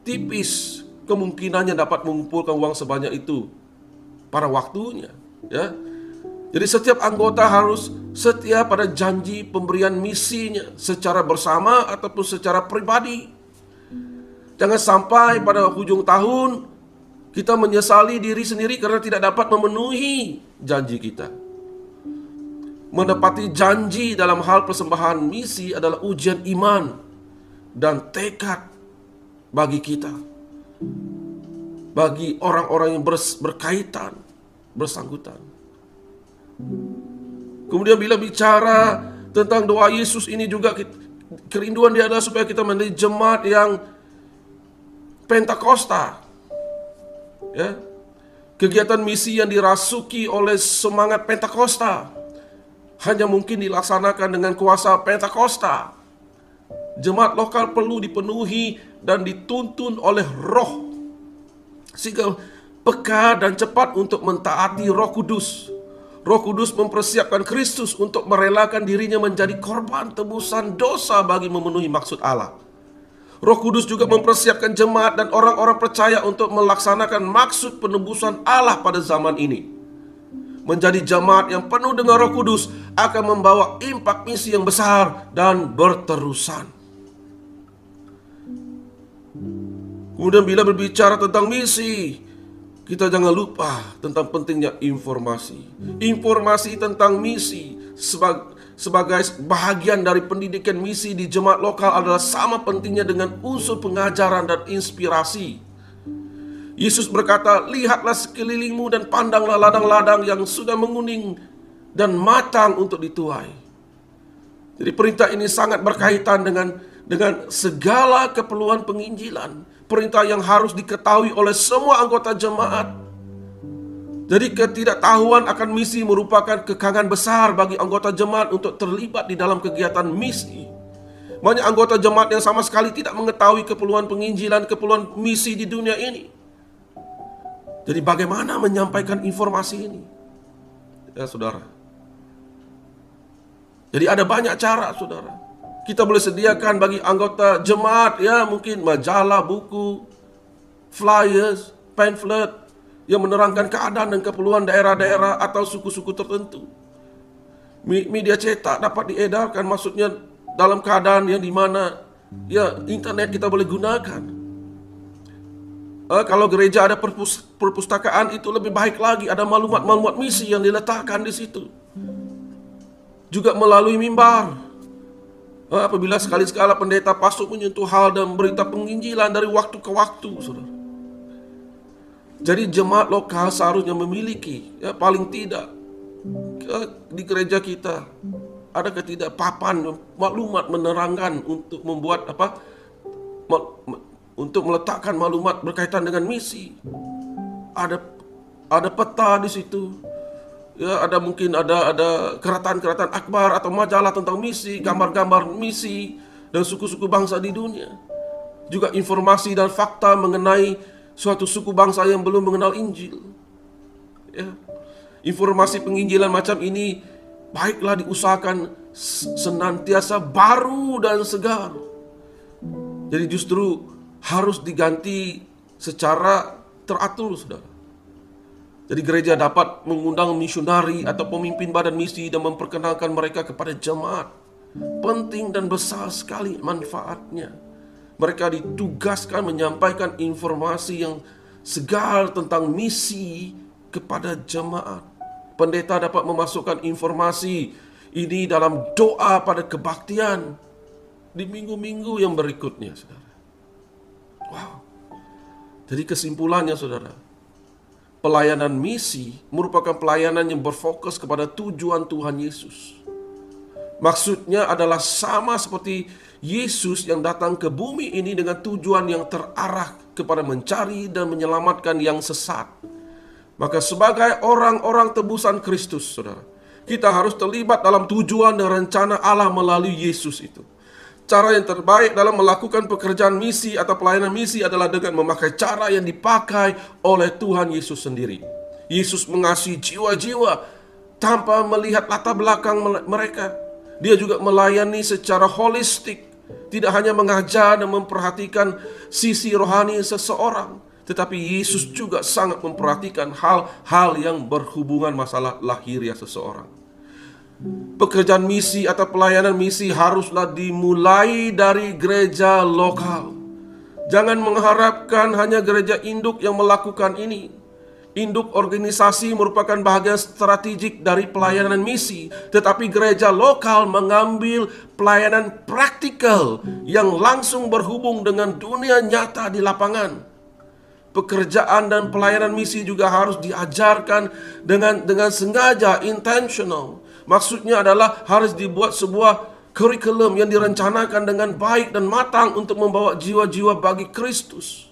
tipis kemungkinannya dapat mengumpulkan uang sebanyak itu pada waktunya, ya. Jadi setiap anggota harus setia pada janji pemberian misinya secara bersama ataupun secara pribadi. Jangan sampai pada hujung tahun kita menyesali diri sendiri karena tidak dapat memenuhi janji kita. Menepati janji dalam hal persembahan misi adalah ujian iman dan tekad bagi kita, bagi orang-orang yang berkaitan, bersangkutan. Kemudian bila bicara tentang doa Yesus ini juga, kerinduan dia adalah supaya kita menjadi jemaat yang Pentakosta. Ya, kegiatan misi yang dirasuki oleh semangat Pentakosta hanya mungkin dilaksanakan dengan kuasa Pentakosta. Jemaat lokal perlu dipenuhi dan dituntun oleh Roh sehingga peka dan cepat untuk mentaati Roh Kudus. Roh Kudus mempersiapkan Kristus untuk merelakan dirinya menjadi korban tebusan dosa bagi memenuhi maksud Allah. Roh Kudus juga mempersiapkan jemaat dan orang-orang percaya untuk melaksanakan maksud penebusan Allah pada zaman ini. Menjadi jemaat yang penuh dengan Roh Kudus akan membawa impak misi yang besar dan berterusan. Kemudian bila berbicara tentang misi, kita jangan lupa tentang pentingnya informasi. Informasi tentang misi sebagai bahagian dari pendidikan misi di jemaat lokal adalah sama pentingnya dengan unsur pengajaran dan inspirasi. Yesus berkata, "Lihatlah sekelilingmu dan pandanglah ladang-ladang yang sudah menguning dan matang untuk dituai." Jadi perintah ini sangat berkaitan dengan segala keperluan penginjilan. Perintah yang harus diketahui oleh semua anggota jemaat. Jadi ketidaktahuan akan misi merupakan kekangan besar bagi anggota jemaat untuk terlibat di dalam kegiatan misi. Banyak anggota jemaat yang sama sekali tidak mengetahui keperluan penginjilan, keperluan misi di dunia ini. Jadi bagaimana menyampaikan informasi ini? Ya saudara, Jadi ada banyak cara, saudara. Kita boleh sediakan bagi anggota jemaat, ya mungkin majalah, buku, flyers, pamphlet yang menerangkan keadaan dan keperluan daerah-daerah atau suku-suku tertentu. Media cetak dapat diedarkan, maksudnya dalam keadaan yang dimana ya internet kita boleh gunakan. Kalau gereja ada perpustakaan, itu lebih baik lagi, ada maklumat-maklumat misi yang diletakkan di situ. Juga melalui mimbar. Apabila sekali-sekala pendeta pastor menyentuh hal dan berita penginjilan dari waktu ke waktu, saudara. Jadi jemaat lokal seharusnya memiliki, ya paling tidak di gereja kita ada ketidakpapan maklumat menerangkan untuk membuat untuk meletakkan maklumat berkaitan dengan misi. Ada peta di situ. Ya, mungkin ada keratan-keratan akbar atau majalah tentang misi, gambar-gambar misi dan suku-suku bangsa di dunia. Juga informasi dan fakta mengenai suatu suku bangsa yang belum mengenal Injil. Ya. Informasi penginjilan macam ini baiklah diusahakan senantiasa baru dan segar. Jadi justru harus diganti secara teratur, saudara. Jadi gereja dapat mengundang misionari atau pemimpin badan misi dan memperkenalkan mereka kepada jemaat. Penting dan besar sekali manfaatnya. Mereka ditugaskan menyampaikan informasi yang segar tentang misi kepada jemaat. Pendeta dapat memasukkan informasi ini dalam doa pada kebaktian di minggu-minggu yang berikutnya, saudara. Wow. Jadi kesimpulannya, saudara, pelayanan misi merupakan pelayanan yang berfokus kepada tujuan Tuhan Yesus. Maksudnya adalah sama seperti Yesus yang datang ke bumi ini dengan tujuan yang terarah kepada mencari dan menyelamatkan yang sesat. Maka sebagai orang-orang tebusan Kristus, saudara, kita harus terlibat dalam tujuan dan rencana Allah melalui Yesus itu. Cara yang terbaik dalam melakukan pekerjaan misi atau pelayanan misi adalah dengan memakai cara yang dipakai oleh Tuhan Yesus sendiri. Yesus mengasihi jiwa-jiwa tanpa melihat latar belakang mereka. Dia juga melayani secara holistik, tidak hanya mengajar dan memperhatikan sisi rohani seseorang, tetapi Yesus juga sangat memperhatikan hal-hal yang berhubungan masalah lahiriah seseorang. Pekerjaan misi atau pelayanan misi haruslah dimulai dari gereja lokal. Jangan mengharapkan hanya gereja induk yang melakukan ini. Induk organisasi merupakan bahagian strategik dari pelayanan misi, tetapi gereja lokal mengambil pelayanan praktikal yang langsung berhubung dengan dunia nyata di lapangan. Pekerjaan dan pelayanan misi juga harus diajarkan dengan sengaja, intentional. Maksudnya adalah harus dibuat sebuah kurikulum yang direncanakan dengan baik dan matang untuk membawa jiwa-jiwa bagi Kristus.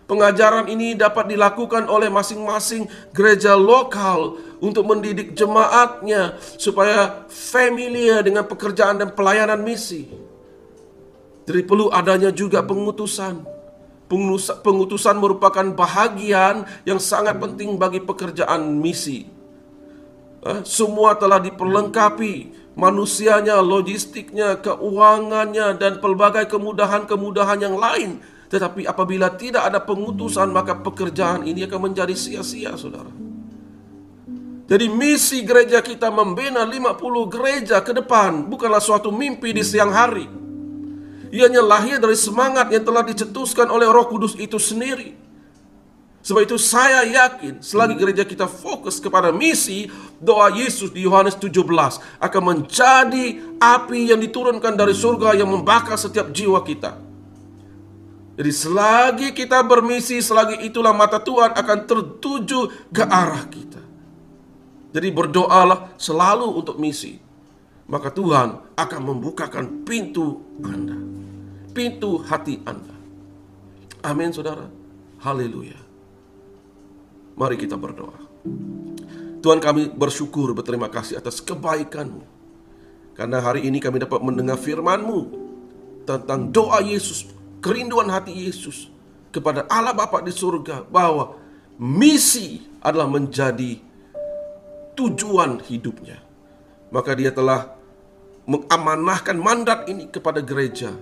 Pengajaran ini dapat dilakukan oleh masing-masing gereja lokal untuk mendidik jemaatnya supaya familiar dengan pekerjaan dan pelayanan misi. Jadi perlu adanya juga pengutusan. Pengutusan merupakan bahagian yang sangat penting bagi pekerjaan misi. Semua telah diperlengkapi, manusianya, logistiknya, keuangannya, dan pelbagai kemudahan-kemudahan yang lain. Tetapi apabila tidak ada pengutusan, maka pekerjaan ini akan menjadi sia-sia, saudara. Jadi misi gereja kita membina 50 gereja ke depan bukanlah suatu mimpi di siang hari. Ianya lahir dari semangat yang telah dicetuskan oleh Roh Kudus itu sendiri. Sebab itu saya yakin selagi gereja kita fokus kepada misi, doa Yesus di Yohanes 17 akan menjadi api yang diturunkan dari surga yang membakar setiap jiwa kita. Jadi selagi kita bermisi, selagi itulah mata Tuhan akan tertuju ke arah kita. Jadi berdoalah selalu untuk misi. Maka Tuhan akan membukakan pintu Anda, pintu hati Anda. Amin, saudara. Haleluya. Mari kita berdoa. Tuhan, kami bersyukur, berterima kasih atas kebaikan-Mu. Karena hari ini kami dapat mendengar firman-Mu tentang doa Yesus, kerinduan hati Yesus kepada Allah Bapa di surga, bahwa misi adalah menjadi tujuan hidupnya. Maka Dia telah mengamanahkan mandat ini kepada gereja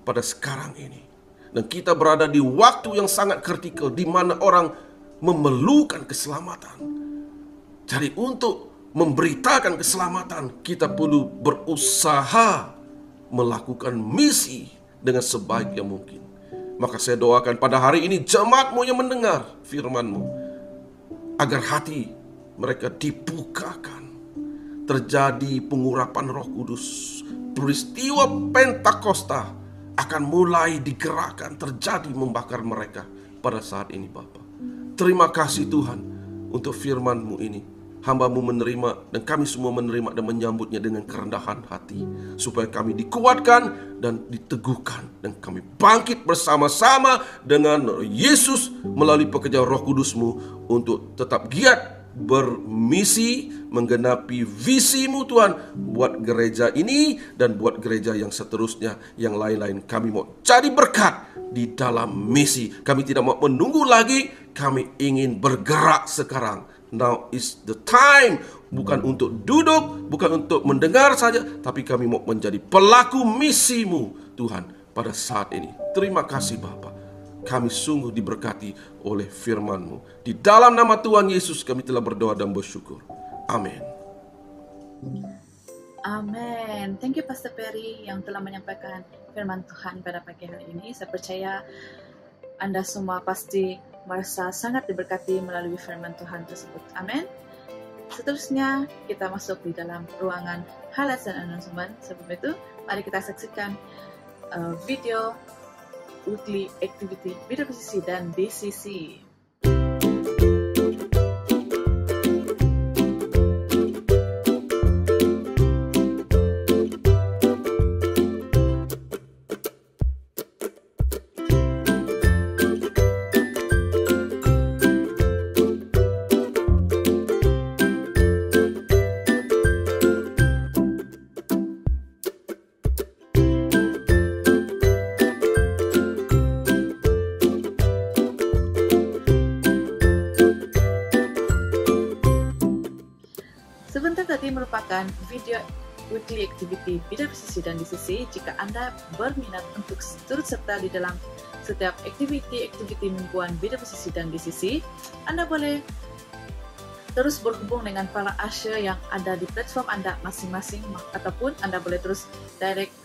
pada sekarang ini. Dan kita berada di waktu yang sangat kritikal di mana orang memerlukan keselamatan. Jadi untuk memberitakan keselamatan, kita perlu berusaha melakukan misi dengan sebaik yang mungkin. Maka saya doakan pada hari ini jemaatmu yang mendengar firman-Mu, agar hati mereka dibukakan, terjadi pengurapan Roh Kudus. Peristiwa Pentakosta akan mulai digerakkan, terjadi membakar mereka pada saat ini Bapa. Terima kasih Tuhan untuk firman-Mu ini. Hamba-Mu menerima dan kami semua menerima dan menyambutnya dengan kerendahan hati, supaya kami dikuatkan dan diteguhkan, dan kami bangkit bersama-sama dengan Yesus melalui pekerjaan Roh Kudus-Mu untuk tetap giat bermisi menggenapi visi-Mu Tuhan, buat gereja ini dan buat gereja yang seterusnya, yang lain-lain. Kami mau jadi berkat di dalam misi. Kami tidak mau menunggu lagi, kami ingin bergerak sekarang. Now is the time, bukan untuk duduk, bukan untuk mendengar saja, tapi kami mau menjadi pelaku misi-Mu Tuhan pada saat ini. Terima kasih Bapa. Kami sungguh diberkati oleh firman-Mu. Di dalam nama Tuhan Yesus kami telah berdoa dan bersyukur. Amin. Amin. Thank you Pastor Perry yang telah menyampaikan firman Tuhan pada pagi hari ini. Saya percaya Anda semua pasti merasa sangat diberkati melalui firman Tuhan tersebut. Amin. Seterusnya kita masuk di dalam ruangan highlights dan announcement. Sebelum itu, mari kita saksikan video weekly activity BWCC dan DCC. Sebentar tadi merupakan video weekly activity BWCC dan DCC. Jika Anda berminat untuk turut serta di dalam setiap aktiviti mingguan BWCC dan DCC, Anda boleh terus berhubung dengan para usher yang ada di platform Anda masing-masing, ataupun Anda boleh terus direct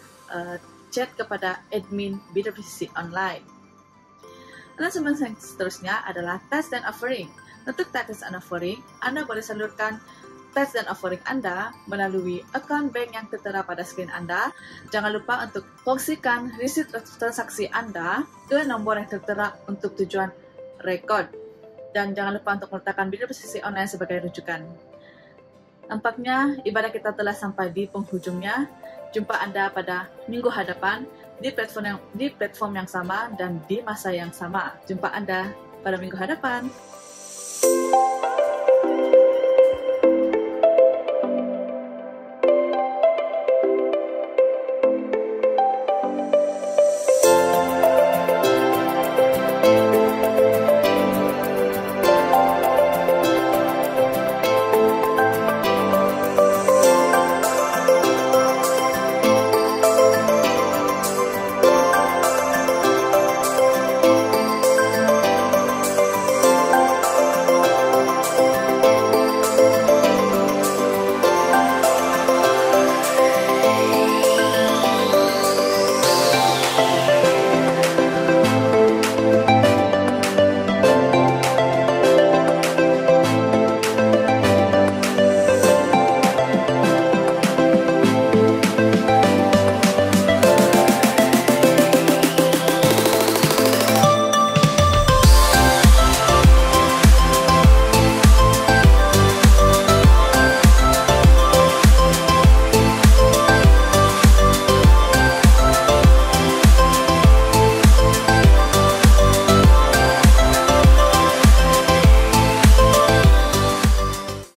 chat kepada admin BWCC online. Announcement yang seterusnya adalah tithes dan offering. Untuk tithes and offering, Anda boleh salurkan tithes dan offering Anda melalui account bank yang tertera pada skrin Anda. Jangan lupa untuk kongsikan resit transaksi Anda ke nomor yang tertera untuk tujuan rekod. Dan jangan lupa untuk meletakkan BWCC online sebagai rujukan. Nampaknya ibadah kita telah sampai di penghujungnya. Jumpa Anda pada minggu hadapan di platform yang sama dan di masa yang sama. Jumpa Anda pada minggu hadapan.